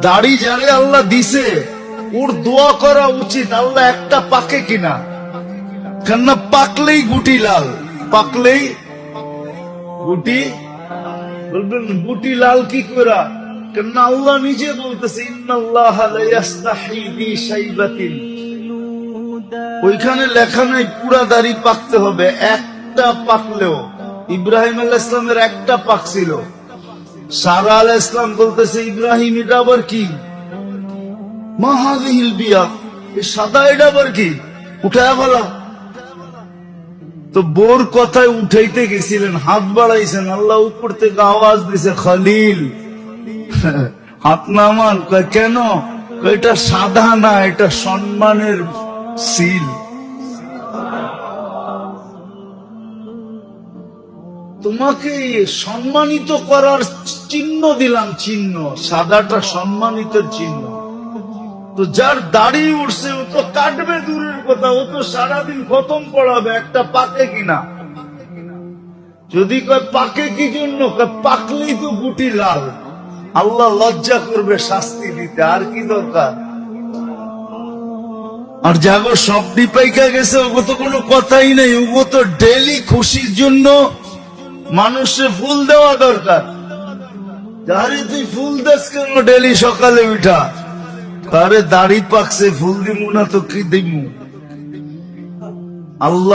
দাড়ি যারে আল্লাহ দিছে ওর দোয়া করা উচিত আল্লাহ একটা পাকে কিনা, কেননা পাকলেই গুটি লাল, পাকলেই গুটি, বলবেন গুটি লাল কি করা, কেননা আল্লাহ নিজে বলতেছে ইন্নাল্লাহ লা ইস্তাহি বি শাইবাতিন, ওইখানে লেখা নাই পুরা দাড়ি পাকতে হবে, একটা পাকলেও। ইব্রাহিম আলাইহিস সালামের একটা পাকছিল, সারা আলাইহিস সালাম বলতেছে ইব্রাহিম এটা আবার কি, মা হাযিহিল বিয়া, এই সাদা এটা আবার কি, উঠায় বলা। তো বোর কথায় উঠাইতে গেছিলেন, হাত বাড়াইছেন, আল্লাহ উপর থেকে আওয়াজ দিছে খলিল হাত নামান। কয় কেন? এটা সাদা না, এটা সম্মানের সিল। তোমাকে সম্মানিত করার চিহ্ন দিলাম, চিহ্ন সাদাটা সম্মানিত চিহ্ন। তো যার দাড়ি উঠছে ও তো কাটবে দূরের কথা, ও তো সারাদিন খতম পড়াবে, একটা পাকে কিনা। যদি কয় পাকে কি জন্য, পাকলেই তো গুটি লাল, আল্লাহ লজ্জা করবে শাস্তি দিতে, আর কি দরকার। আর যাগো সব ডিপাইকা গেছে ওগো তো কোনো কথাই নেই, ওগো তো ডেলি খুশির জন্য মানুষে ফুল দেওয়া দরকার। যারে তুই ফুল দেস কেন ডেলি সকালে উঠা, তারে দাড়ি পাকছে ফুল দিমু না তো কি দিমু। আল্লাহ